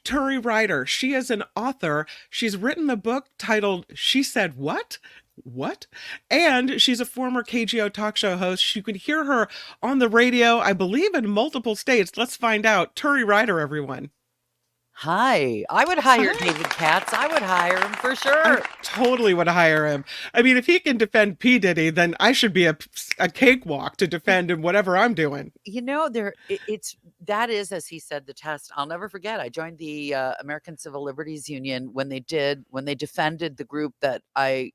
Turi Ryder. She is an author. She's written the book titled She Said What? What? And she's a former KGO talk show host. You can hear her on the radio, I believe, in multiple states. Let's find out. Turi Ryder, everyone. Hi. I would hire Hi. David Katz. I would hire him for I sure. totally would hire him. I mean, if he can defend P. Diddy, then I should be a cakewalk to Y- defend him, whatever I'm doing. it's that is, as he said, the test. I'll never forget. I joined the American Civil Liberties Union when they defended the group that I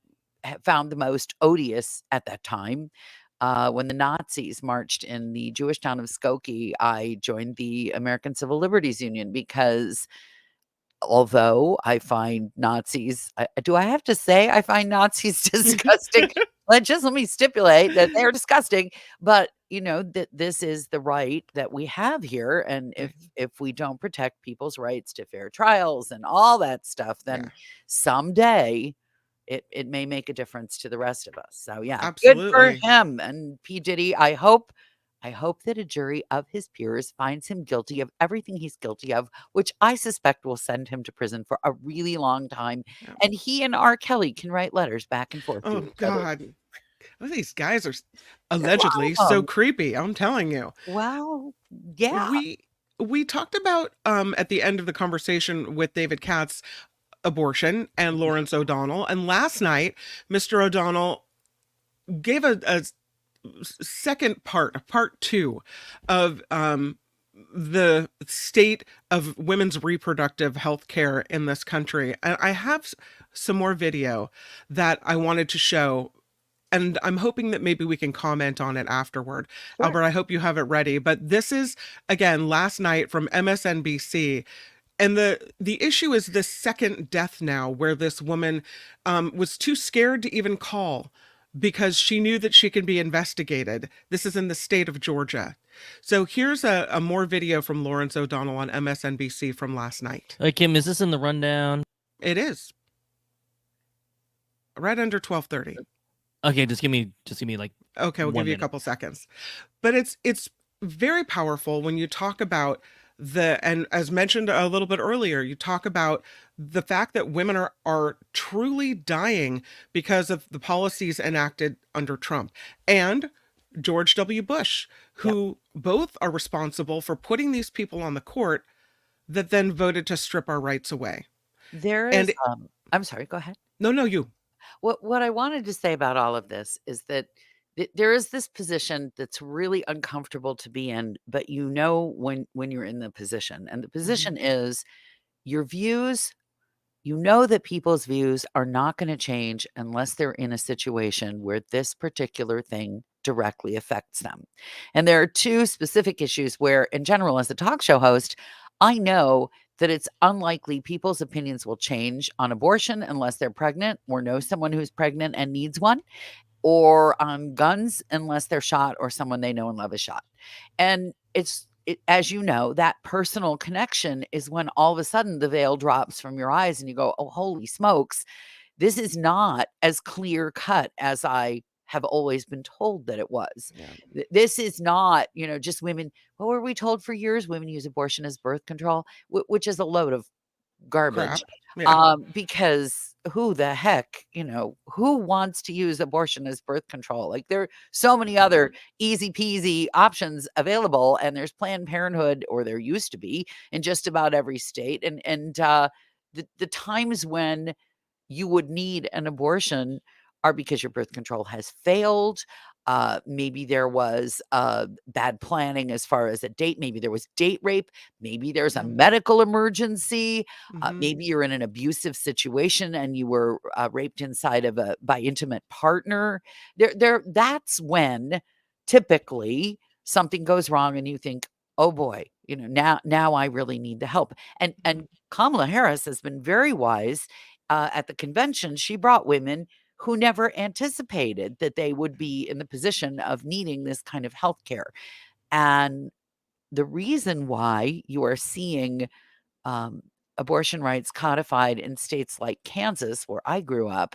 found the most odious at that time. When the Nazis marched in the Jewish town of Skokie, I joined the American Civil Liberties Union because although I find Nazis, do I have to say I find Nazis disgusting? Let me stipulate that they're disgusting, but that this is the right that we have here, and if we don't protect people's rights to fair trials and all that stuff, Yeah, then someday it may make a difference to the rest of us. So yeah, good for absolutely. him. And P. Diddy, I hope that a jury of his peers finds him guilty of everything he's guilty of, which I suspect will send him to prison for a really long time. Yeah. And he and R. Kelly can write letters back and forth to Oh, each other. God. Oh, these guys are You're allegedly so welcome. creepy. I'm telling you. Well, yeah. We we talked about at the end of the conversation with David Katz abortion and Mhm. Lawrence O'Donnell, and last night Mr. O'Donnell gave a second part, a part two of the state of women's reproductive health care in this country. And I have some more video that I wanted to show. And I'm hoping that maybe we can comment on it afterward. Sure. Albert, I hope you have it ready. But this is, again, last night from MSNBC. And the issue is this second death now, where this woman was too scared to even call because she knew that she could be investigated. This is in the state of Georgia. So here's a more video from Lawrence O'Donnell on MSNBC from last night. Kim, is this in the rundown? It is right under 12:30. Okay, just give me like Okay, we'll give 1 you a minute. couple seconds. But it's very powerful when you talk about and as mentioned a little bit earlier, you talk about the fact that women are truly dying because of the policies enacted under Trump and George W. Bush, Yep. who both are responsible for putting these people on the court that then voted to strip our rights away. There is And I'm sorry, go ahead. no, you. What I wanted to say about all of this is that there is this position that's really uncomfortable to be in, but when you're in the position, and the Mhm. position is your views. You know that people's views are not going to change unless they're in a situation where this particular thing directly affects them. And there are two specific issues where, in general, as a talk show host, I know that it's unlikely people's opinions will change on abortion unless they're pregnant or know someone who's pregnant and needs one, or on guns unless they're shot or someone they know and love is shot. And as you know, that personal connection is when all of a sudden the veil drops from your eyes and you go, "Oh, holy smokes, this is not as clear cut as I have always been told that it was." Yeah. This is not, just women. What were we told for years? Women use abortion as birth control, which is a load of garbage. Crap. Yeah. Because who the heck, who wants to use abortion as birth control? Like, there are so many other easy peasy options available, and there's Planned Parenthood, or there used to be, in just about every state. And the times when you would need an abortion are because your birth control has failed. Maybe there was bad planning as far as a date. Maybe there was date rape. Maybe there's a Mhm. medical emergency. Mhm. Maybe you're in an abusive situation and you were raped inside of by intimate partner. That's when typically something goes wrong and you think, oh boy, now I really need the help. And Kamala Harris has been very wise. At the convention, she brought women who never anticipated that they would be in the position of needing this kind of health care. And the reason why you are seeing um, abortion rights codified in states like Kansas, where I grew up,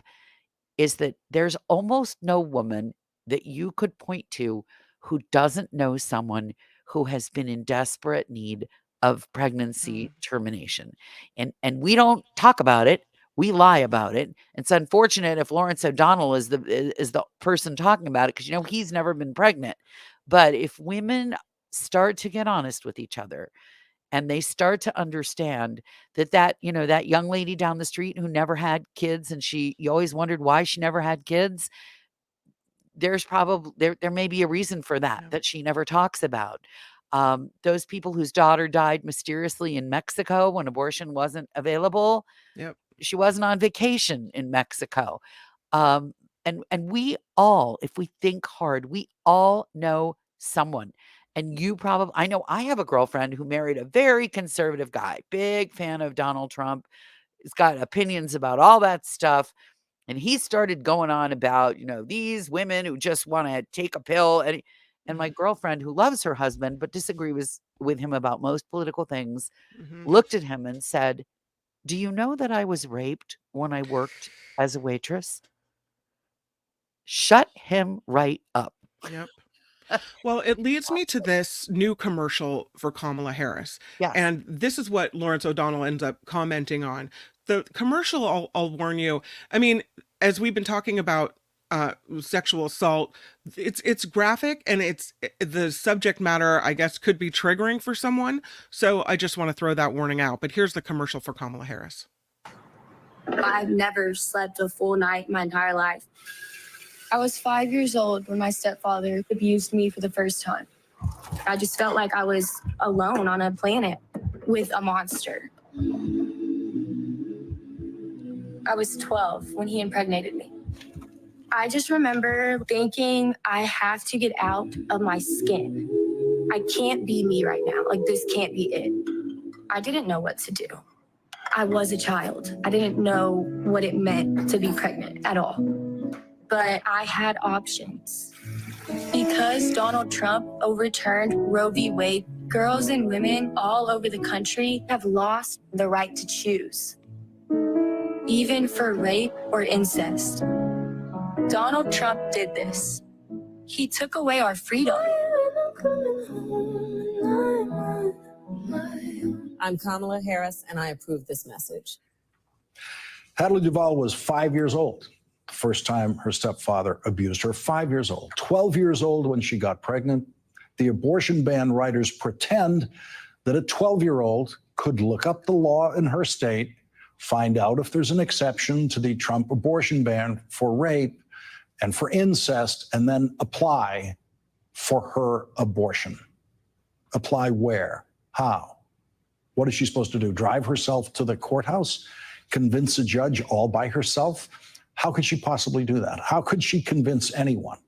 is that there's almost no woman that you could point to who doesn't know someone who has been in desperate need of pregnancy termination. And we don't talk about it. We lie about it. It's unfortunate if Lawrence O'Donnell is the person talking about it, because he's never been pregnant. But if women start to get honest with each other, and they start to understand that young lady down the street who never had kids, and you always wondered why she never had kids, there's probably there may be a reason for that she never talks about. Those people whose daughter died mysteriously in Mexico when abortion wasn't available. Yep. She wasn't on vacation in Mexico. And we all, if we think hard, we all know someone. And I know I have a girlfriend who married a very conservative guy, big fan of Donald Trump. He's got opinions about all that stuff. And he started going on about, these women who just want to take a pill. And my girlfriend, who loves her husband but disagrees with him about most political things, looked at him and said, "Do you know that I was raped when I worked as a waitress?" Shut him right up. Yep. Well, it leads me to this new commercial for Kamala Harris. Yes. And this is what Lawrence O'Donnell ends up commenting on. The commercial, I'll warn you, I mean, as we've been talking about sexual assault, it's graphic, and the subject matter, I guess, could be triggering for someone. So I just want to throw that warning out. But here's the commercial for Kamala Harris. I've never slept a full night my entire life. I was 5 years old when my stepfather abused me for the first time. I just felt like I was alone on a planet with a monster. I was 12 when he impregnated me. I just remember thinking, I have to get out of my skin. I can't be me right now. Like, this can't be it. I didn't know what to do. I was a child. I didn't know what it meant to be pregnant at all. But I had options. Because Donald Trump overturned Roe v. Wade, girls and women all over the country have lost the right to choose, even for rape or incest. Donald Trump did this. He took away our freedom. I'm Kamala Harris, and I approve this message. Hadley Duval was 5 years old the first time her stepfather abused her. 5 years old. 12 years old when she got pregnant. The abortion ban writers pretend that a 12-year-old could look up the law in her state, find out if there's an exception to the Trump abortion ban for rape and for incest, and then apply for her abortion. Apply where? How? What is she supposed to do? Drive herself to the courthouse? Convince a judge all by herself? How could she possibly do that? How could she convince anyone?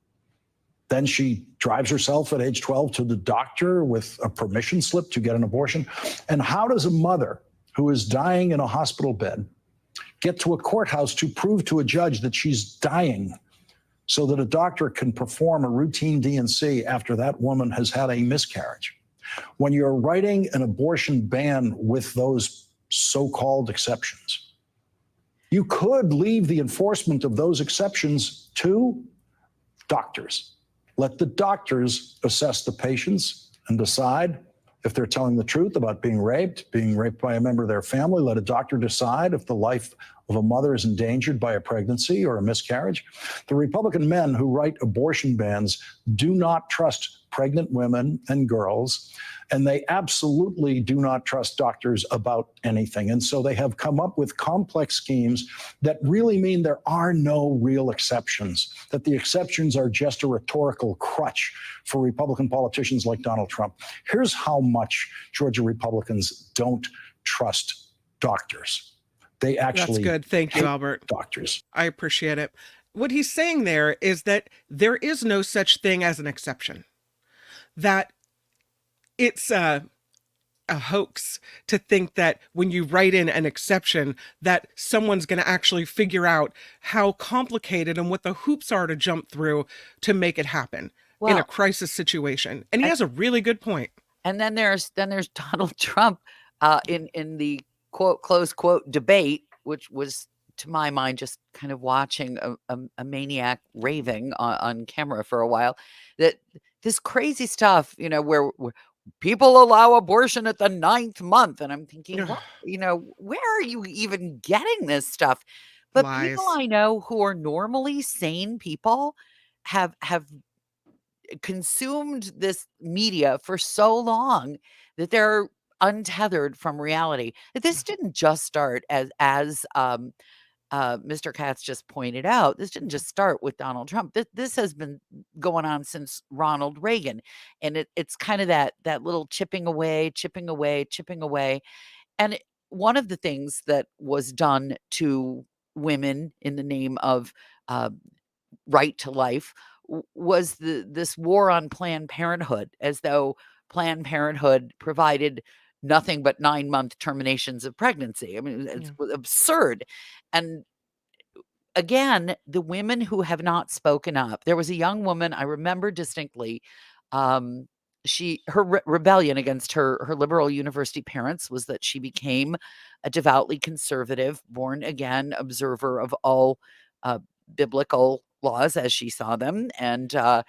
Then she drives herself at age 12 to the doctor with a permission slip to get an abortion. And how does a mother who is dying in a hospital bed get to a courthouse to prove to a judge that she's dying so that a doctor can perform a routine D&C after that woman has had a miscarriage? When you're writing an abortion ban with those so-called exceptions, you could leave the enforcement of those exceptions to doctors. Let the doctors assess the patients and decide if they're telling the truth about being raped by a member of their family. Let a doctor decide if the life of a mother is endangered by a pregnancy or a miscarriage. The Republican men who write abortion bans do not trust pregnant women and girls, and they absolutely do not trust doctors about anything. And so they have come up with complex schemes that really mean there are no real exceptions, that the exceptions are just a rhetorical crutch for Republican politicians like Donald Trump. Here's how much Georgia Republicans don't trust doctors. They actually— That's good. Thank you, Albert. Doctors. I appreciate it. What he's saying there is that there is no such thing as an exception. That it's a hoax to think that when you write in an exception that someone's going to actually figure out how complicated and what the hoops are to jump through to make it happen in a crisis situation. And he has a really good point. And then there's Donald Trump in the quote, close quote, debate, which was, to my mind, just kind of watching a maniac raving on camera for a while. That this crazy stuff, where people allow abortion at the 9th month. And I'm thinking, Ugh, what, where are you even getting this stuff? But people lies. I know who are normally sane people have consumed this media for so long that they're untethered from reality. This didn't just start as Mr. Katz just pointed out. This didn't just start with Donald Trump. This has been going on since Ronald Reagan, and it's kind of that little chipping away, chipping away, chipping away. And one of the things that was done to women in the name of uh, right to life was this war on Planned Parenthood, as though Planned Parenthood provided nothing but 9-month terminations of pregnancy. I mean, it's Yeah. absurd. And again, the women who have not spoken up. There was a young woman I remember distinctly. Um, her rebellion against her liberal university parents was that she became a devoutly conservative, born again observer of all uh, biblical laws as she saw them, and uh,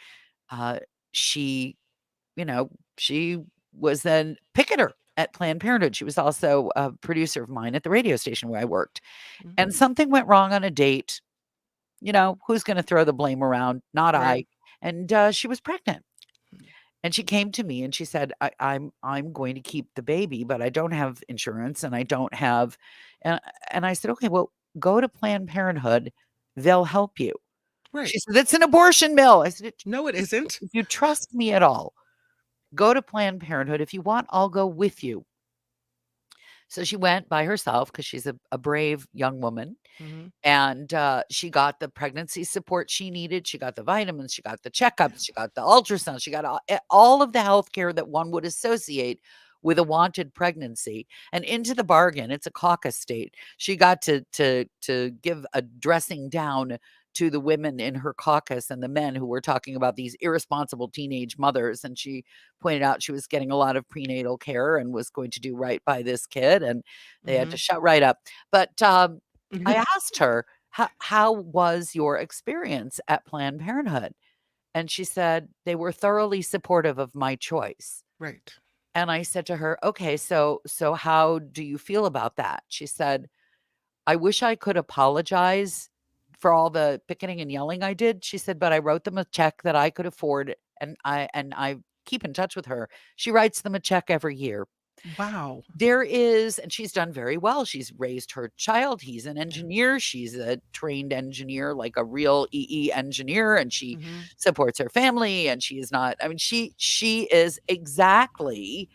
she, she was then picketer at Planned Parenthood. She was also a producer of mine at the radio station where I worked, Mhm. and something went wrong on a date. Who's gonna throw the blame around? Not Right. I. And, she was pregnant. And she came to me and she said, I'm going to keep the baby, but I don't have insurance and I don't have," and I said, "Okay, well, go to Planned Parenthood. They'll help you." Right. She said, "It's an abortion mill." I said, No, it isn't. If you trust me at all, go to Planned Parenthood. If you want, I'll go with you." So she went by herself because she's a brave young woman. Mhm. And, she got the pregnancy support she needed, she got the vitamins, she got the checkups, she got the ultrasound, she got all of the healthcare that one would associate with a wanted pregnancy, and into the bargain, it's a caucus state. She got to give a dressing down to the women in her caucus and the men who were talking about these irresponsible teenage mothers, and she pointed out she was getting a lot of prenatal care and was going to do right by this kid, and they had to Mhm. shut right up. But, I Mhm. asked her, "How was your experience at Planned Parenthood?" And she said, "They were thoroughly supportive of my choice." Right. And I said to her, "Okay, so how do you feel about that?" She said, "I wish I could apologize for all the picketing and yelling I did." She said, "But I wrote them a check that I could afford, and I keep in touch with her. She writes them a check every year." Wow. There is, and she's done very well. She's raised her child. He's an Yeah. engineer. She's a trained engineer, like a real EE engineer, and she Mhm. supports her family, and she is not, I mean, she is exactly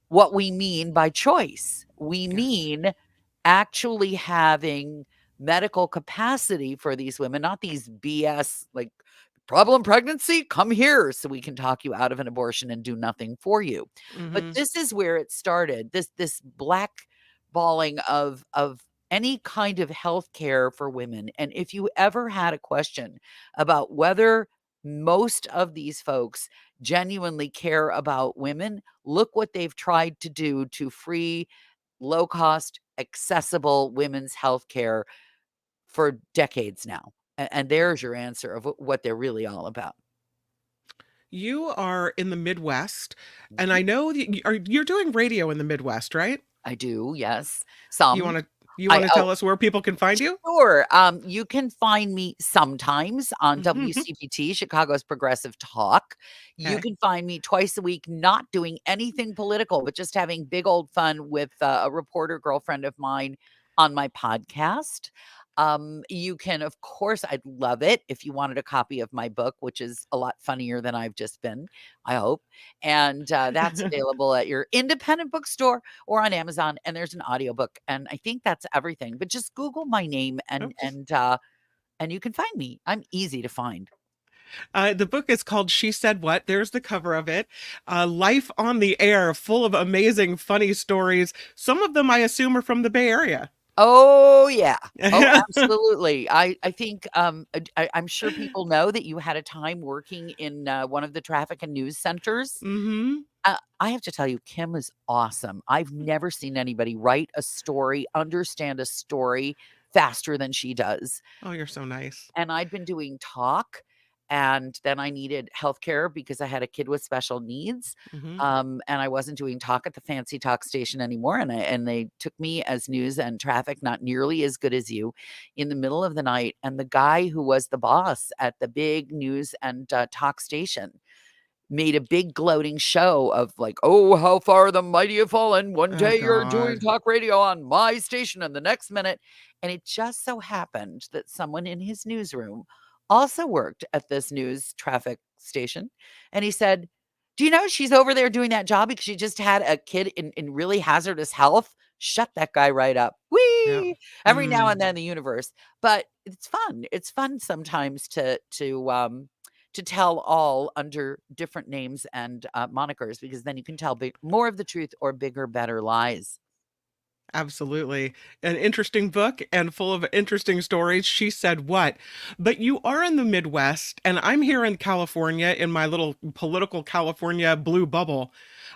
what we mean by choice. We Yes. mean actually having medical capacity for these women, not these BS, like, problem pregnancy, come here so we can talk you out of an abortion and do nothing for you. But Mhm. this is where it started. This blackballing of any kind of health care for women. And if you ever had a question about whether most of these folks genuinely care about women, look what they've tried to do to free low cost, accessible women's health care for decades now. And there's your answer of what they're really all about. You are in the Midwest, and Mhm. I know that you're doing radio in the Midwest, right? I do, yes. You Some. wanna you I wanna oh, tell us where people can find you? sure. You can find me sometimes on Mhm. WCPT, Chicago's Progressive Talk. You 'Kay. can find me twice a week, not doing anything political, but just having big old fun with a reporter girlfriend of mine on my podcast. You can, of course, I'd love it if you wanted a copy of my book, which is a lot funnier than I've just been, I hope. And that's available at your independent bookstore or on Amazon, and there's an audiobook, and I think that's everything. But just Google my name Oops. and you can find me. I'm easy to find. The book is called She Said What. There's the cover of it. Life on the Air, full of amazing, funny stories. Some of them, I assume, are from the Bay Area. Oh, yeah. Oh, absolutely. I think, I'm sure people know that you had a time working in, one of the traffic and news centers. Mhm. I have to tell you, Kim is awesome. I've never seen anybody write a story, understand a story faster than she does. Oh, you're so nice. And I'd been doing talk, And then I needed healthcare because I had a kid with special needs. Hmm. And I wasn't doing talk at the fancy talk station anymore. And they took me as news and traffic, not nearly as good as you, in the middle of the night. And the guy who was the boss at the big news and talk station made a big gloating show of like, oh, how far the mighty have fallen. One Oh day you're doing God. talk radio on my station, and the next minute. And it just so happened that someone in his newsroom also worked at this news traffic station. And he said, do you know she's over there doing that job because she just had a kid in really hazardous health? Shut that guy right up. Yeah. Whee! Every now Mm. and then in the universe. But it's fun. It's fun sometimes to tell all under different names and monikers, because then you can tell more of the truth or bigger, better lies. Absolutely. An interesting book and full of interesting stories. She said what? But you are in the Midwest, and I'm here in California in my little political California blue bubble.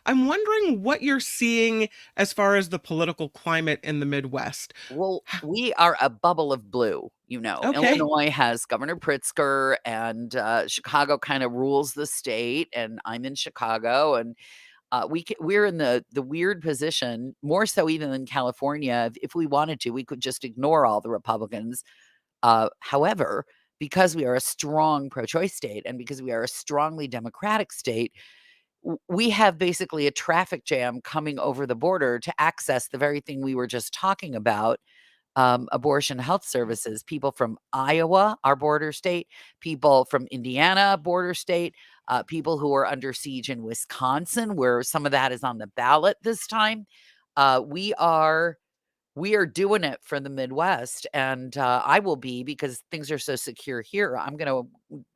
I'm wondering what you're seeing as far as the political climate in the Midwest. Well, we are a bubble of blue. Okay. Illinois has Governor Pritzker, and Chicago kind of rules the state, and I'm in Chicago, and we're in the weird position, more so even than California. If we wanted to, we could just ignore all the Republicans. However, because we are a strong pro-choice state and because we are a strongly Democratic state, we have basically a traffic jam coming over the border to access the very thing we were just talking about, abortion health services. People from Iowa, our border state, people from Indiana, border state, people who are under siege in Wisconsin, where some of that is on the ballot this time. We are doing it for the Midwest, and I will be, because things are so secure here. I'm going to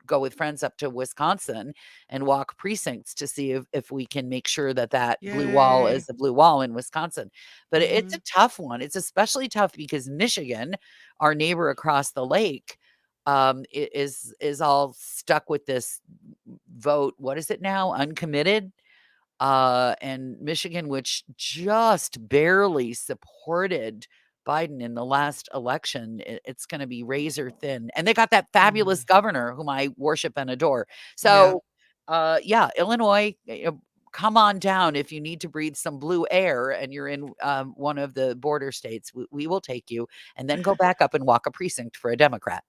go with friends up to Wisconsin and walk precincts to see if we can make sure that blue wall Yay. is the blue wall in Wisconsin. But it's Hmm. a tough one. It's especially tough because Michigan, our neighbor across the lake, is all stuck with this vote. What is it now? Uncommitted. And Michigan, which just barely supported Biden in the last election, it's going to be razor thin. And they got that fabulous Mm. governor whom I worship and adore. Yeah. So, yeah, Illinois, come on down if you need to breathe some blue air and you're in one of the border states. We will take you, and then go back up and walk a precinct for a Democrat.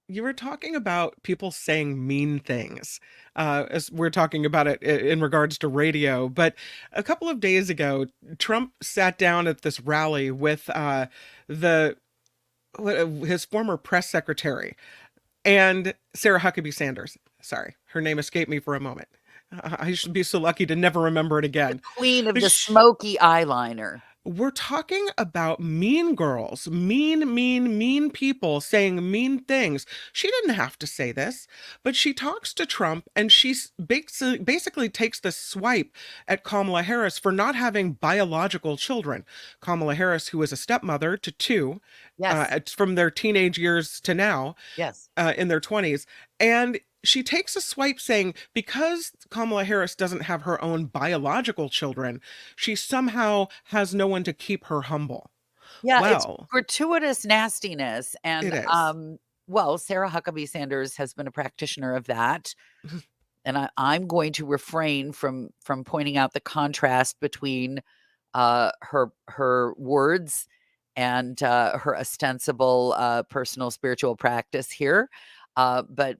You were talking about people saying mean things, as we're talking about it in regards to radio. But a couple of days ago, Trump sat down at this rally with the his former press secretary and Sarah Huckabee Sanders. Sorry, her name escaped me for a moment. I should be so lucky to never remember it The again. queen of But the smoky eyeliner. we're talking about mean girls, mean people saying mean things. She didn't have to say this, but she talks to Trump and she basically takes the swipe at Kamala Harris for not having biological children. Kamala Harris, who is a stepmother to two, Yes. from their teenage years to now, Yes. in their 20s. And she takes a swipe saying because Kamala Harris doesn't have her own biological children, she somehow has no one to keep her humble. Yeah, it's Well, gratuitous nastiness. it And is. well, Sarah Huckabee Sanders has been a practitioner of that. And I'm going to refrain from pointing out the contrast between her words and her ostensible personal spiritual practice here. But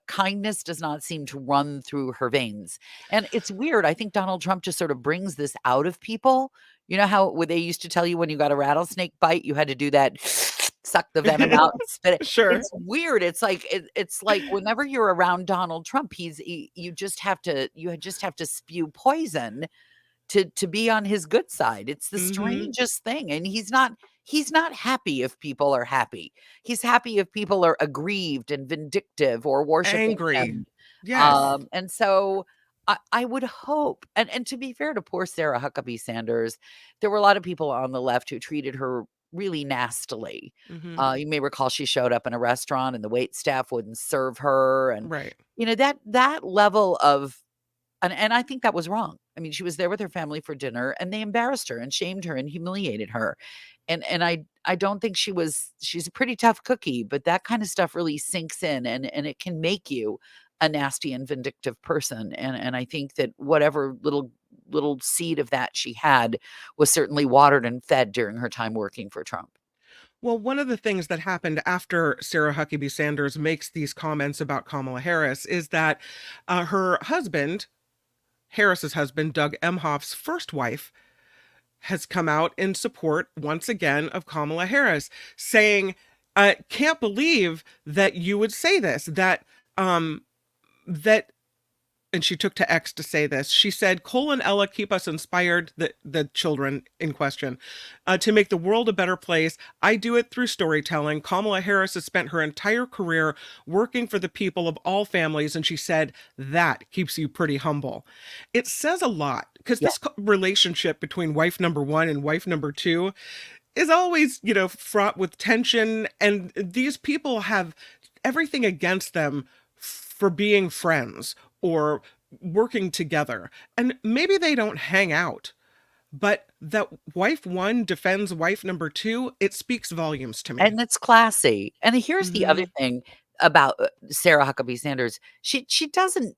kindness does not seem to run through her veins. And it's weird. I think Donald Trump just sort of brings this out of people. You know how they used to tell you when you got a rattlesnake bite, you had to do that, suck the venom out and spit it. Sure. It's weird. It's like it's like whenever you're around Donald Trump, you just have to spew poison to be on his good side. It's the Hmm. strangest thing. And he's not happy if people are happy. He's happy if people are aggrieved and vindictive or worshiping Angry. him. Yes. And so I would hope, and to be fair to poor Sarah Huckabee Sanders, there were a lot of people on the left who treated her really nastily. Hmm. You may recall she showed up in a restaurant and the wait staff wouldn't serve her, and Right. that level of, and I think that was wrong. I mean, she was there with her family for dinner, and they embarrassed her and shamed her and humiliated her. And I don't think she's a pretty tough cookie, but that kind of stuff really sinks in, and it can make you a nasty and vindictive person. And I think that whatever little seed of that she had was certainly watered and fed during her time working for Trump. Well, one of the things that happened after Sarah Huckabee Sanders makes these comments about Kamala Harris is that her husband, Harris's husband, Doug Emhoff's first wife, has come out in support once again of Kamala Harris, saying, "Can't believe that you would say this. That." And she took to X to say this. She said, Cole and Ella keep us inspired, the children in question, to make the world a better place. I do it through storytelling. Kamala Harris has spent her entire career working for the people of all families. And she said, that keeps you pretty humble. It says a lot because Yeah. this relationship between wife number one and wife number two is always, fraught with tension. And these people have everything against them for being friends or working together. And maybe they don't hang out, but that wife one defends wife number two, it speaks volumes to me. And it's classy. And here's the other Mhm. thing about Sarah Huckabee Sanders. She doesn't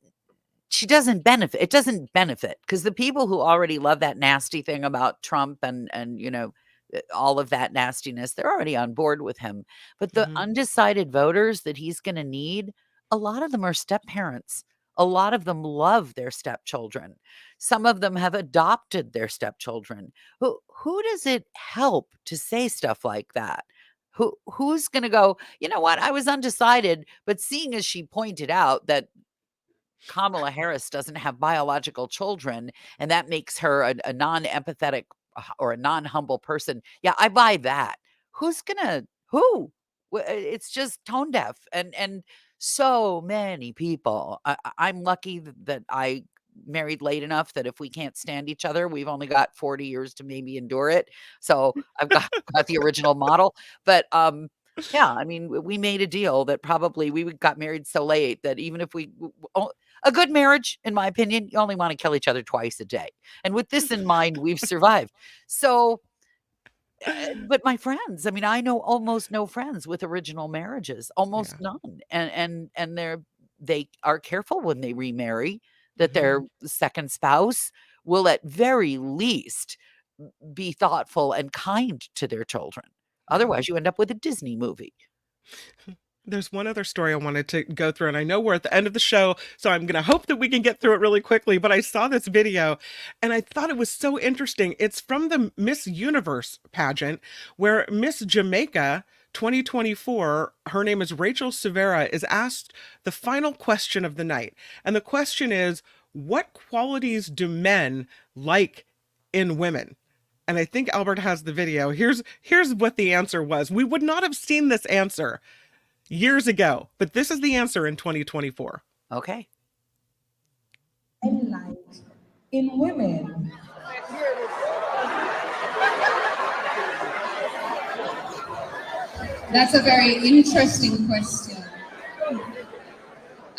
benefit. It doesn't benefit because the people who already love that nasty thing about Trump and all of that nastiness, they're already on board with him. But the Mhm. undecided voters that he's going to need, a lot of them are step parents. A lot of them love their stepchildren. Some of them have adopted their stepchildren. Who does it help to say stuff like that? Who's going to go, you know what? I was undecided, but seeing as she pointed out that Kamala Harris doesn't have biological children, and that makes her a non-empathetic or a non-humble person. Yeah, I buy that. Who's gonna who? It's just tone deaf, and so many people. I'm lucky that I married late enough that if we can't stand each other, we've only got 40 years to maybe endure it. So I've got the original model, but yeah, I mean, we made a deal that probably we got married so late that even if a good marriage, in my opinion, you only want to kill each other twice a day. And with this in mind, we've survived. So, but my friends, I mean, I know almost no friends with original marriages, almost Yeah. none. And they are careful when they remarry that their Mhm. second spouse will at very least be thoughtful and kind to their children. Yeah. Otherwise, you end up with a Disney movie. There's one other story I wanted to go through, and I know we're at the end of the show, so I'm going to hope that we can get through it really quickly. But I saw this video and I thought it was so interesting. It's from the Miss Universe pageant where Miss Jamaica 2024, her name is Rachel Severa, is asked the final question of the night. And the question is, what qualities do men like in women? And I think Albert has the video. Here's what the answer was. We would not have seen this answer years ago, but this is the answer in 2024. Okay. And like in women. That's a very interesting question.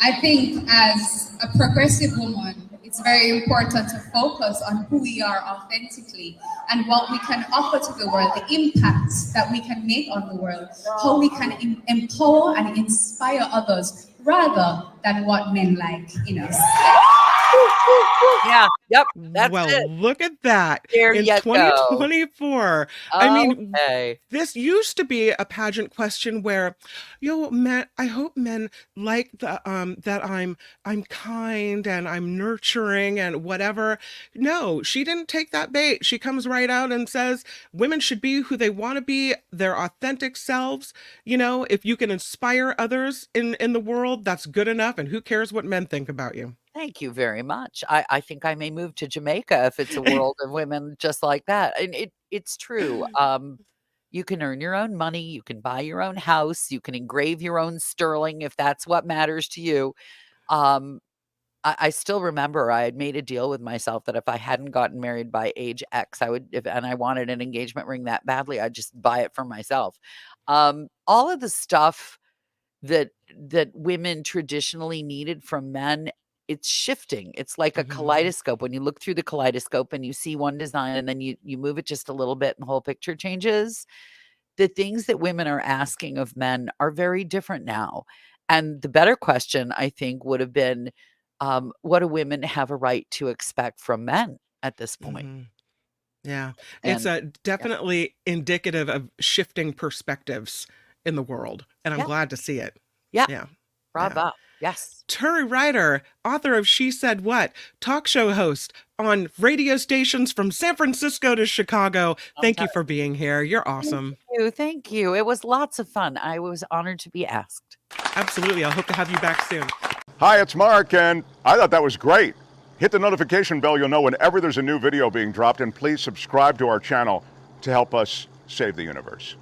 I think as a progressive woman, it's very important to focus on who we are authentically and what we can offer to the world, the impact that we can make on the world, how we can empower and inspire others rather than what men like in us. Yeah. Yep. That's Well, it. look at that. There In you go. 2024. I mean, Okay. this used to be a pageant question where, men, I hope men like that I'm kind and I'm nurturing and whatever. No, she didn't take that bait. She comes right out and says women should be who they want to be, their authentic selves. If you can inspire others in the world, that's good enough. And who cares what men think about you? Thank you very much. I think I may move to Jamaica if it's a world of women just like that. And it's true. You can earn your own money, you can buy your own house, you can engrave your own sterling if that's what matters to you. Um, I still remember I had made a deal with myself that if I hadn't gotten married by age X, and I wanted an engagement ring that badly, I'd just buy it for myself. All of the stuff that women traditionally needed from men it's shifting. It's like a Mhm. kaleidoscope. When you look through the kaleidoscope and you see one design and then you move it just a little bit and the whole picture changes. The things that women are asking of men are very different now. And the better question, I think, would have been, what do women have a right to expect from men at this point? Mhm. Yeah, it's And yeah, definitely indicative of shifting perspectives in the world, and I'm yeah, glad to see it. yeah, Yeah, yeah. bravo. Yes. Turi Ryder, author of She Said What, talk show host on radio stations from San Francisco to Chicago. Thank you for being here. You're awesome. Thank you. It was lots of fun. I was honored to be asked. Absolutely. I hope to have you back soon. Hi, it's Mark, and I thought that was great. Hit the notification bell, you'll know whenever there's a new video being dropped, and please subscribe to our channel to help us save the universe.